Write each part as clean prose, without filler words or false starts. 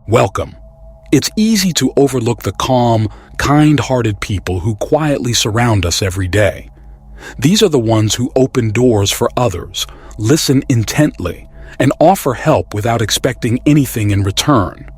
Welcome. It's easy to overlook the calm, kind-hearted people who quietly surround us every day. These are the ones who open doors for others, listen intently, and offer help without expecting anything in return.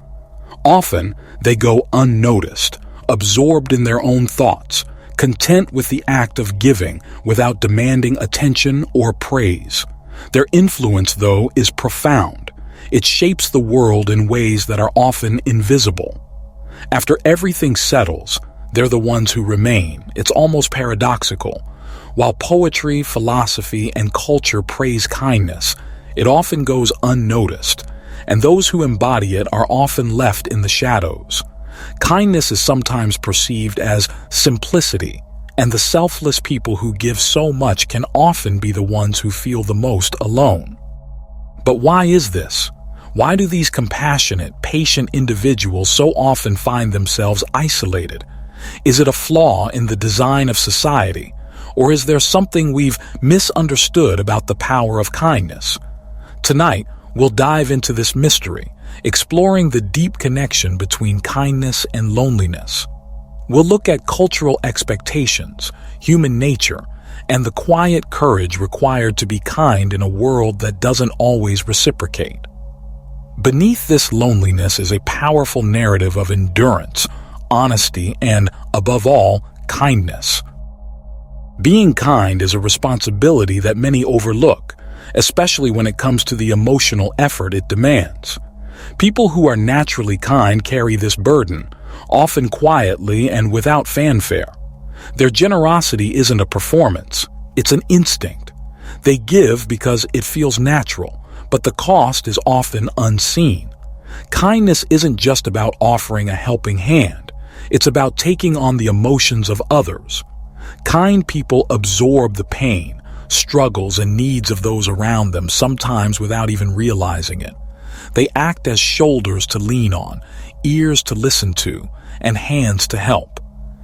Often, they go unnoticed, absorbed in their own thoughts, content with the act of giving without demanding attention or praise. Their influence, though, is profound. It shapes the world in ways that are often invisible. After everything settles, they're the ones who remain. It's almost paradoxical. While poetry, philosophy, and culture praise kindness, it often goes unnoticed, and those who embody it are often left in the shadows. Kindness is sometimes perceived as simplicity, and the selfless people who give so much can often be the ones who feel the most alone. But why is this? Why do these compassionate, patient individuals so often find themselves isolated? Is it a flaw in the design of society, or is there something we've misunderstood about the power of kindness? Tonight, we'll dive into this mystery, exploring the deep connection between kindness and loneliness. We'll look at cultural expectations, human nature, and the quiet courage required to be kind in a world that doesn't always reciprocate. Beneath this loneliness is a powerful narrative of endurance, honesty, and, above all, kindness. Being kind is a responsibility that many overlook, especially when it comes to the emotional effort it demands. People who are naturally kind carry this burden, often quietly and without fanfare. Their generosity isn't a performance, it's an instinct. They give because it feels natural, but the cost is often unseen. Kindness isn't just about offering a helping hand, it's about taking on the emotions of others. Kind people absorb the pain, struggles, and needs of those around them, sometimes without even realizing it. They act as shoulders to lean on, ears to listen to, and hands to help.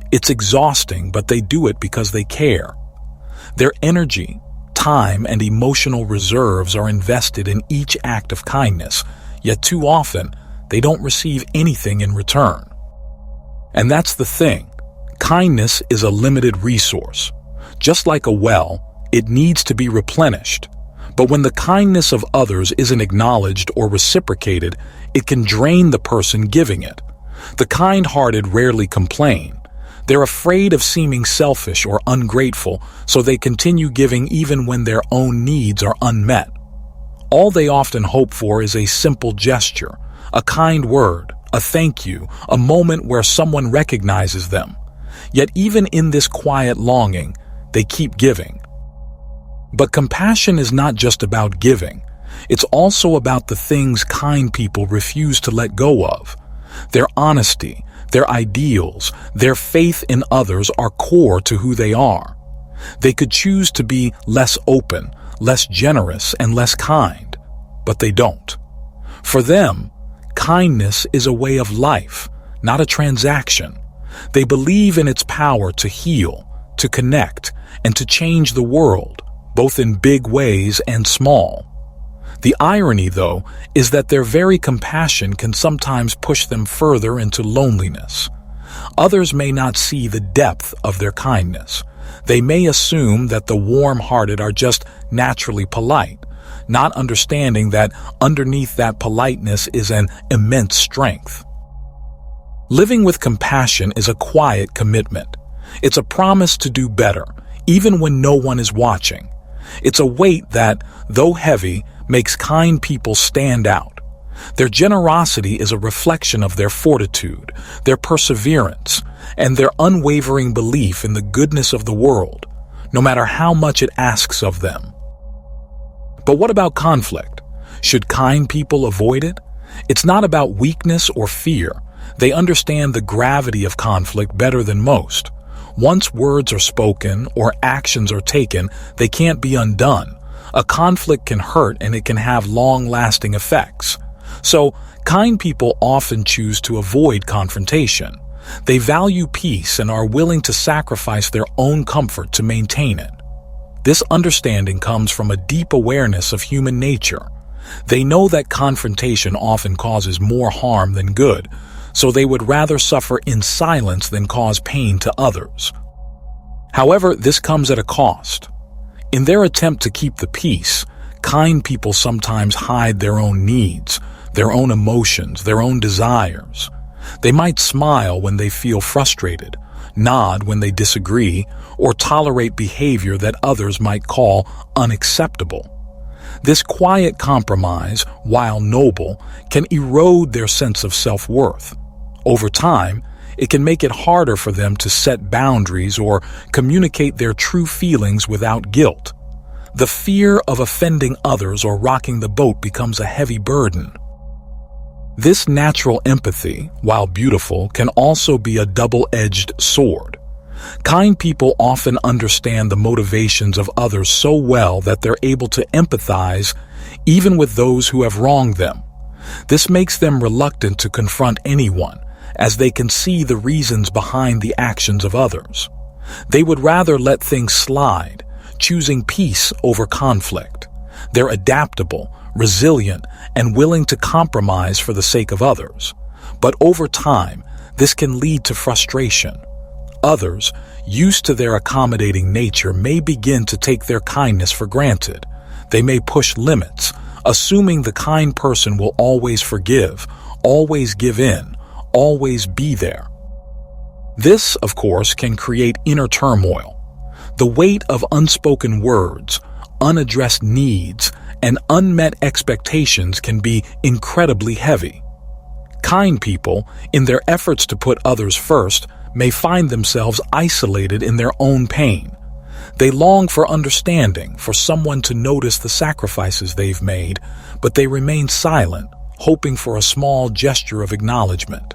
It's exhausting, but they do it because they care. Their energy, time, and emotional reserves are invested in each act of kindness, yet too often, they don't receive anything in return. And that's the thing. Kindness is a limited resource. Just like a well, it needs to be replenished. But when the kindness of others isn't acknowledged or reciprocated, it can drain the person giving it. The kind-hearted rarely complain. They're afraid of seeming selfish or ungrateful, so they continue giving even when their own needs are unmet. All they often hope for is a simple gesture, a kind word, a thank you, a moment where someone recognizes them. Yet even in this quiet longing, they keep giving. But compassion is not just about giving. It's also about the things kind people refuse to let go of. Their honesty, their ideals, their faith in others are core to who they are. They could choose to be less open, less generous, and less kind, but they don't. For them, kindness is a way of life, not a transaction. They believe in its power to heal, to connect, and to change the world, both in big ways and small. The irony, though, is that their very compassion can sometimes push them further into loneliness. Others may not see the depth of their kindness. They may assume that the warm-hearted are just naturally polite, not understanding that underneath that politeness is an immense strength. Living with compassion is a quiet commitment. It's a promise to do better, even when no one is watching. It's a weight that, though heavy, makes kind people stand out. Their generosity is a reflection of their fortitude, their perseverance, and their unwavering belief in the goodness of the world, no matter how much it asks of them. But what about conflict? Should kind people avoid it? It's not about weakness or fear. They understand the gravity of conflict better than most. Once words are spoken or actions are taken, they can't be undone. A conflict can hurt and it can have long-lasting effects. So, kind people often choose to avoid confrontation. They value peace and are willing to sacrifice their own comfort to maintain it. This understanding comes from a deep awareness of human nature. They know that confrontation often causes more harm than good, so they would rather suffer in silence than cause pain to others. However, this comes at a cost. In their attempt to keep the peace, kind people sometimes hide their own needs, their own emotions, their own desires. They might smile when they feel frustrated, nod when they disagree, or tolerate behavior that others might call unacceptable. This quiet compromise, while noble, can erode their sense of self-worth. Over time, it can make it harder for them to set boundaries or communicate their true feelings without guilt. The fear of offending others or rocking the boat becomes a heavy burden. This natural empathy, while beautiful, can also be a double-edged sword. Kind people often understand the motivations of others so well that they're able to empathize even with those who have wronged them. This makes them reluctant to confront anyone, as they can see the reasons behind the actions of others. They would rather let things slide, choosing peace over conflict. They're adaptable, resilient, and willing to compromise for the sake of others. But over time, this can lead to frustration. Others, used to their accommodating nature, may begin to take their kindness for granted. They may push limits, assuming the kind person will always forgive, always give in, always be there. This, of course, can create inner turmoil. The weight of unspoken words, unaddressed needs, and unmet expectations can be incredibly heavy. Kind people, in their efforts to put others first, may find themselves isolated in their own pain. They long for understanding, for someone to notice the sacrifices they've made, but they remain silent, hoping for a small gesture of acknowledgement.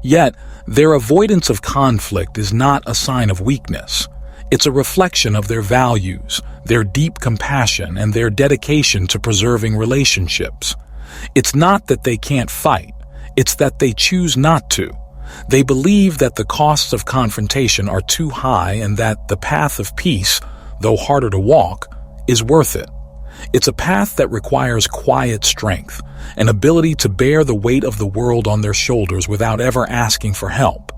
Yet, their avoidance of conflict is not a sign of weakness. It's a reflection of their values, their deep compassion, and their dedication to preserving relationships. It's not that they can't fight, it's that they choose not to. They believe that the costs of confrontation are too high and that the path of peace, though harder to walk, is worth it. It's a path that requires quiet strength, an ability to bear the weight of the world on their shoulders without ever asking for help.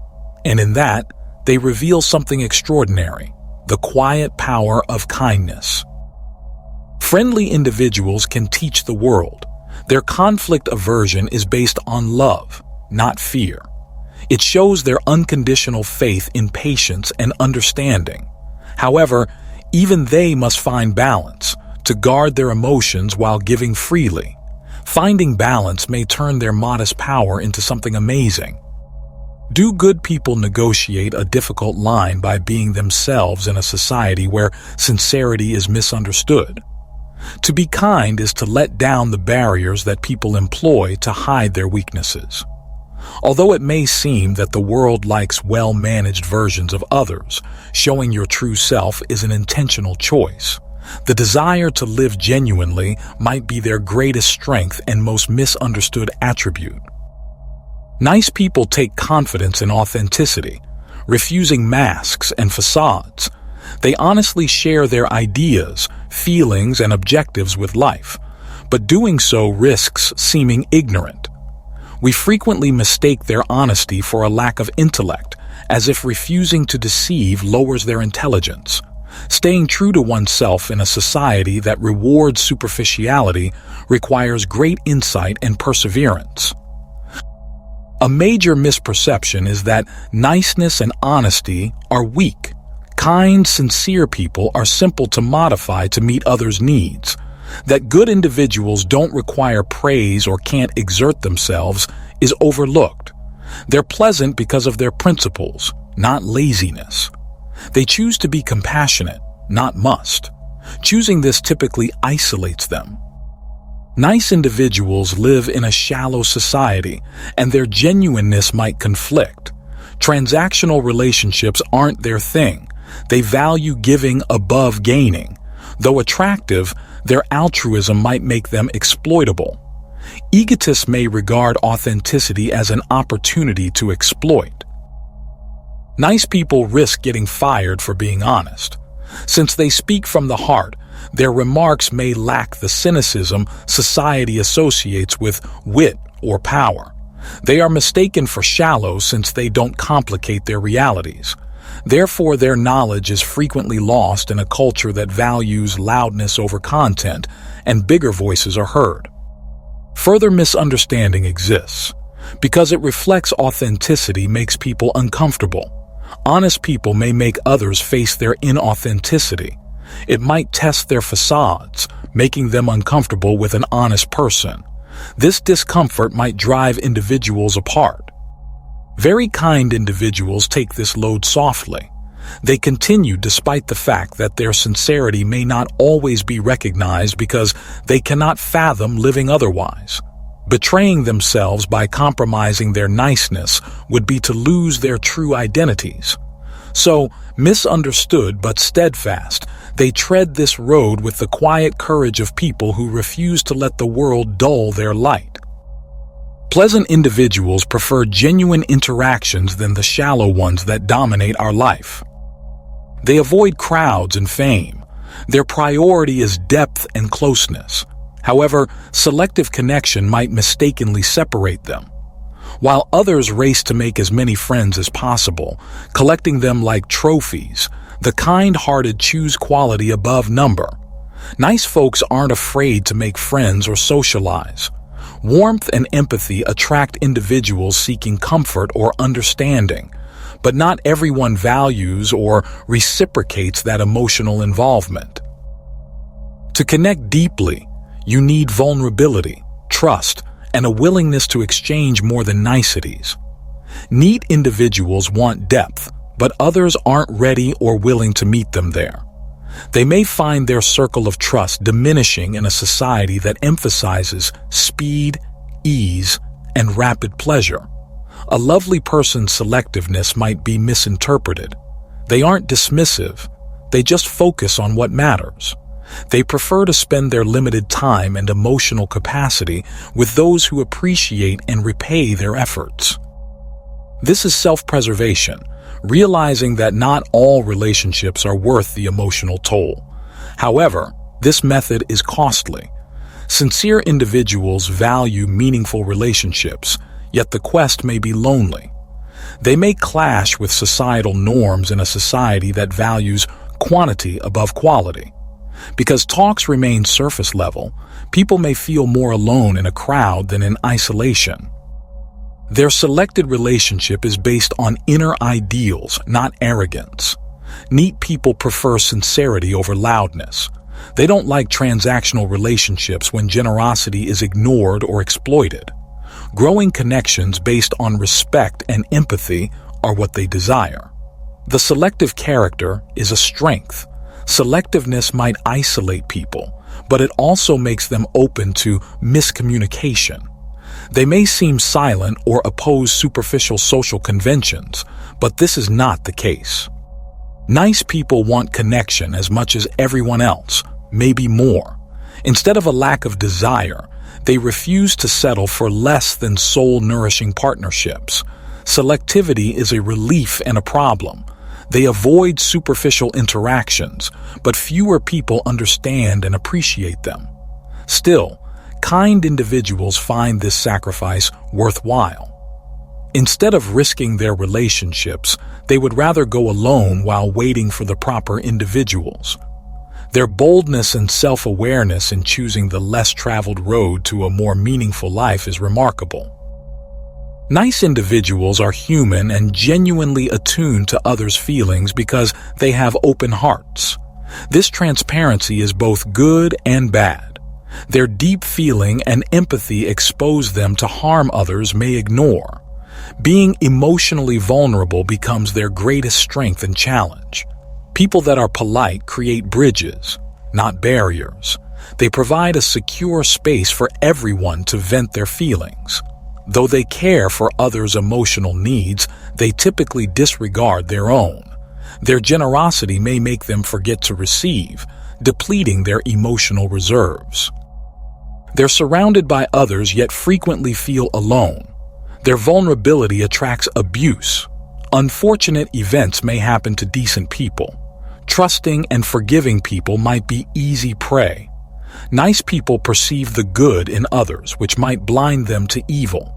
And in that, they reveal something extraordinary, the quiet power of kindness. Friendly individuals can teach the world. Their conflict aversion is based on love, not fear. It shows their unconditional faith in patience and understanding. However, even they must find balance, to guard their emotions while giving freely. Finding balance may turn their modest power into something amazing. Do good people negotiate a difficult line by being themselves in a society where sincerity is misunderstood? To be kind is to let down the barriers that people employ to hide their weaknesses. Although it may seem that the world likes well-managed versions of others, showing your true self is an intentional choice. The desire to live genuinely might be their greatest strength and most misunderstood attribute. Nice people take confidence in authenticity, refusing masks and facades. They honestly share their ideas, feelings, and objectives with life, but doing so risks seeming ignorant. We frequently mistake their honesty for a lack of intellect, as if refusing to deceive lowers their intelligence. Staying true to oneself in a society that rewards superficiality requires great insight and perseverance. A major misperception is that niceness and honesty are weak. Kind, sincere people are simple to modify to meet others' needs. That good individuals don't require praise or can't exert themselves is overlooked. They're pleasant because of their principles, not laziness. They choose to be compassionate, not must. Choosing this typically isolates them. Nice individuals live in a shallow society, and their genuineness might conflict. Transactional relationships aren't their thing. They value giving above gaining. Though attractive, their altruism might make them exploitable. Egotists may regard authenticity as an opportunity to exploit. Nice people risk getting fired for being honest. Since they speak from the heart, Their remarks may lack the cynicism society associates with wit or power. They are mistaken for shallow since they don't complicate their realities. Therefore, their knowledge is frequently lost in a culture that values loudness over content, and bigger voices are heard. Further misunderstanding exists. Because it reflects authenticity makes people uncomfortable. Honest people may make others face their inauthenticity. It might test their facades, making them uncomfortable with an honest person. This discomfort might drive individuals apart. Very kind individuals take this load softly. They continue despite the fact that their sincerity may not always be recognized because they cannot fathom living otherwise. Betraying themselves by compromising their niceness would be to lose their true identities. So, misunderstood but steadfast, they tread this road with the quiet courage of people who refuse to let the world dull their light. Pleasant individuals prefer genuine interactions than the shallow ones that dominate our life. They avoid crowds and fame. Their priority is depth and closeness. However, selective connection might mistakenly separate them. While others race to make as many friends as possible, collecting them like trophies, the kind-hearted choose quality above number. Nice folks aren't afraid to make friends or socialize. Warmth and empathy attract individuals seeking comfort or understanding, but not everyone values or reciprocates that emotional involvement. To connect deeply, you need vulnerability, trust, and a willingness to exchange more than niceties. Neat individuals want depth, but others aren't ready or willing to meet them there. They may find their circle of trust diminishing in a society that emphasizes speed, ease, and rapid pleasure. A lovely person's selectiveness might be misinterpreted. They aren't dismissive, they just focus on what matters. They prefer to spend their limited time and emotional capacity with those who appreciate and repay their efforts. This is self-preservation, realizing that not all relationships are worth the emotional toll. However, this method is costly. Sincere individuals value meaningful relationships, yet the quest may be lonely. They may clash with societal norms in a society that values quantity above quality. Because talks remain surface level, people may feel more alone in a crowd than in isolation. Their selected relationship is based on inner ideals, not arrogance. Neat people prefer sincerity over loudness. They don't like transactional relationships when generosity is ignored or exploited. Growing connections based on respect and empathy are what they desire. The selective character is a strength. Selectiveness might isolate people, but it also makes them open to miscommunication. They may seem silent or oppose superficial social conventions, but this is not the case. Nice people want connection as much as everyone else, maybe more. Instead of a lack of desire, they refuse to settle for less than soul-nourishing partnerships. Selectivity is a relief and a problem. They avoid superficial interactions, but fewer people understand and appreciate them. Still, kind individuals find this sacrifice worthwhile. Instead of risking their relationships, they would rather go alone while waiting for the proper individuals. Their boldness and self-awareness in choosing the less traveled road to a more meaningful life is remarkable. Nice individuals are human and genuinely attuned to others' feelings because they have open hearts. This transparency is both good and bad. Their deep feeling and empathy expose them to harm others may ignore. Being emotionally vulnerable becomes their greatest strength and challenge. People that are polite create bridges, not barriers. They provide a secure space for everyone to vent their feelings. Though they care for others' emotional needs, they typically disregard their own. Their generosity may make them forget to receive, depleting their emotional reserves. They're surrounded by others yet frequently feel alone. Their vulnerability attracts abuse. Unfortunate events may happen to decent people. Trusting and forgiving people might be easy prey. Nice people perceive the good in others, which might blind them to evil.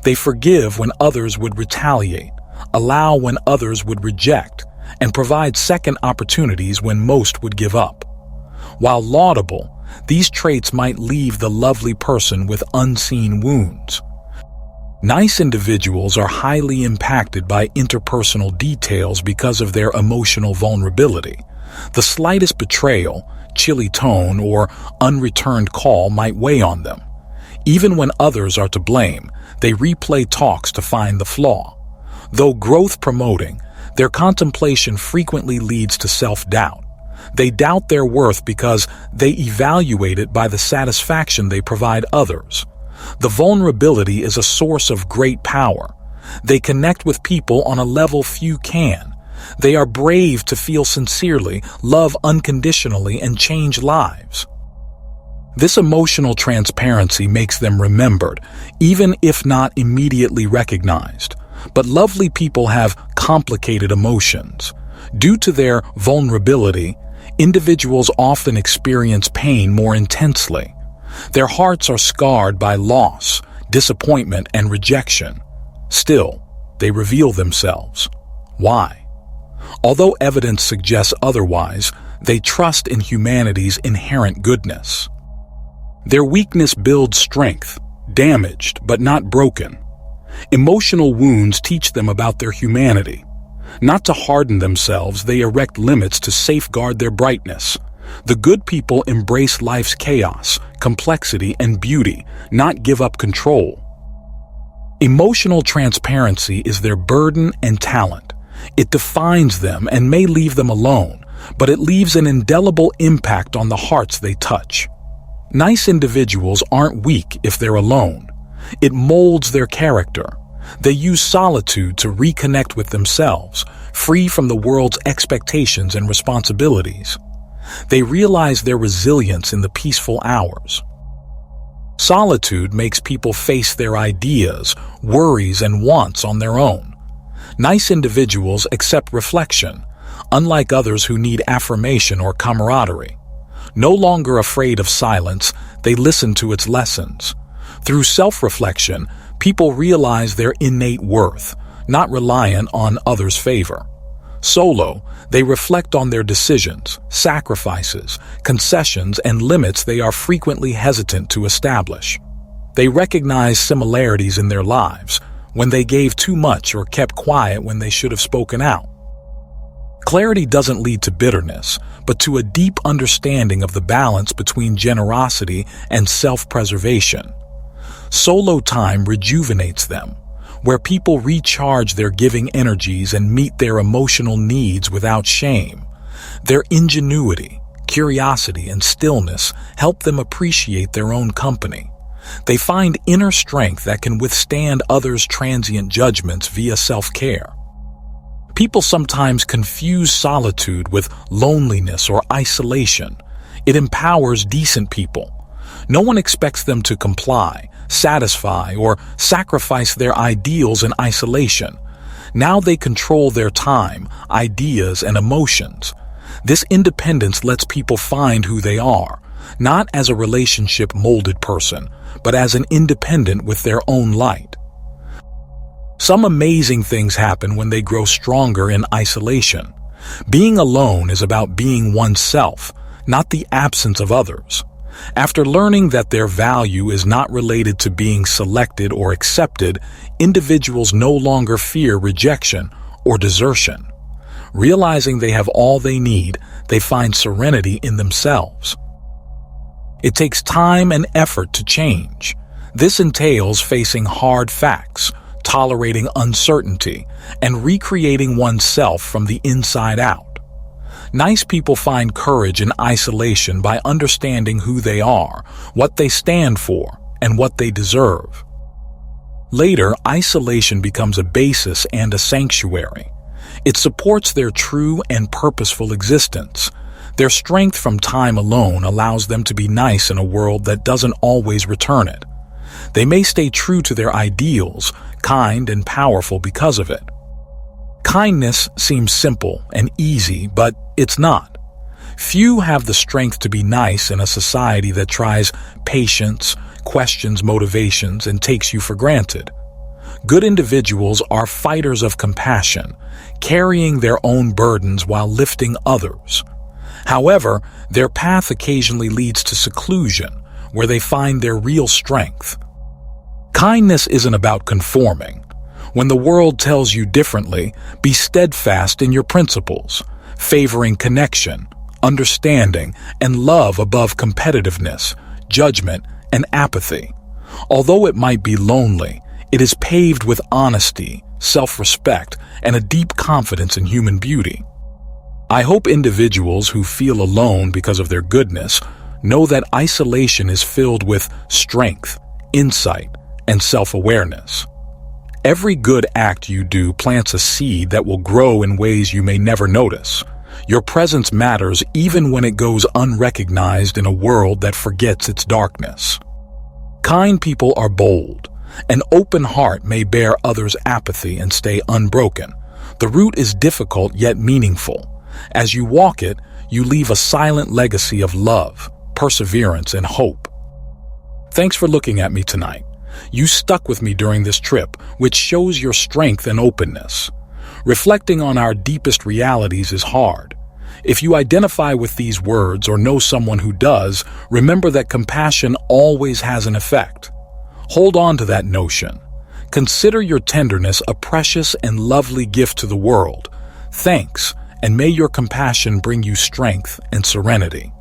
They forgive when others would retaliate, allow when others would reject, and provide second opportunities when most would give up. While laudable, these traits might leave the lovely person with unseen wounds. Nice individuals are highly impacted by interpersonal details because of their emotional vulnerability. The slightest betrayal, chilly tone, or unreturned call might weigh on them. Even when others are to blame, they replay talks to find the flaw. Though growth-promoting, their contemplation frequently leads to self-doubt. They doubt their worth because they evaluate it by the satisfaction they provide others. The vulnerability is a source of great power. They connect with people on a level few can. They are brave to feel sincerely, love unconditionally, and change lives. This emotional transparency makes them remembered, even if not immediately recognized. But lovely people have complicated emotions. Due to their vulnerability, individuals often experience pain more intensely. Their hearts are scarred by loss, disappointment, and rejection. Still, they reveal themselves. Why? Although evidence suggests otherwise, they trust in humanity's inherent goodness. Their weakness builds strength, damaged but not broken. Emotional wounds teach them about their humanity. Not to harden themselves, they erect limits to safeguard their brightness. The good people embrace life's chaos, complexity, and beauty, not give up control. Emotional transparency is their burden and talent. It defines them and may leave them alone, but it leaves an indelible impact on the hearts they touch. Nice individuals aren't weak if they're alone. It molds their character. They use solitude to reconnect with themselves, free from the world's expectations and responsibilities. They realize their resilience in the peaceful hours. Solitude makes people face their ideas, worries, and wants on their own. Nice individuals accept reflection, unlike others who need affirmation or camaraderie. No longer afraid of silence, they listen to its lessons. Through self-reflection, people realize their innate worth, not reliant on others' favor. Solo, they reflect on their decisions, sacrifices, concessions, and limits they are frequently hesitant to establish. They recognize similarities in their lives, when they gave too much or kept quiet when they should have spoken out. Clarity doesn't lead to bitterness, but to a deep understanding of the balance between generosity and self-preservation. Solo time rejuvenates them, where people recharge their giving energies and meet their emotional needs without shame. Their ingenuity, curiosity, and stillness help them appreciate their own company. They find inner strength that can withstand others' transient judgments via self-care. People sometimes confuse solitude with loneliness or isolation. It empowers decent people. No one expects them to comply, satisfy, or sacrifice their ideals in isolation. Now they control their time, ideas, and emotions. This independence lets people find who they are, not as a relationship-molded person, but as an independent with their own light. Some amazing things happen when they grow stronger in isolation. Being alone is about being oneself, not the absence of others. After learning that their value is not related to being selected or accepted, individuals no longer fear rejection or desertion. Realizing they have all they need, they find serenity in themselves. It takes time and effort to change. This entails facing hard facts, tolerating uncertainty, and recreating oneself from the inside out. Nice people find courage in isolation by understanding who they are, what they stand for, and what they deserve. Later, isolation becomes a basis and a sanctuary. It supports their true and purposeful existence. Their strength from time alone allows them to be nice in a world that doesn't always return it. They may stay true to their ideals, kind and powerful because of it. Kindness seems simple and easy, but it's not. Few have the strength to be nice in a society that tries patience, questions motivations, and takes you for granted. Good individuals are fighters of compassion, carrying their own burdens while lifting others. However, their path occasionally leads to seclusion, where they find their real strength. Kindness isn't about conforming. When the world tells you differently, be steadfast in your principles, favoring connection, understanding, and love above competitiveness, judgment, and apathy. Although it might be lonely, it is paved with honesty, self-respect, and a deep confidence in human beauty. I hope individuals who feel alone because of their goodness know that isolation is filled with strength, insight, and self-awareness. Every good act you do plants a seed that will grow in ways you may never notice. Your presence matters even when it goes unrecognized in a world that forgets its darkness. Kind people are bold. An open heart may bear others' apathy and stay unbroken. The route is difficult yet meaningful. As you walk it, you leave a silent legacy of love, perseverance, and hope. Thanks for looking at me tonight. You stuck with me during this trip, which shows your strength and openness. Reflecting on our deepest realities is hard. If you identify with these words or know someone who does, remember that compassion always has an effect. Hold on to that notion. Consider your tenderness a precious and lovely gift to the world. Thanks, and may your compassion bring you strength and serenity.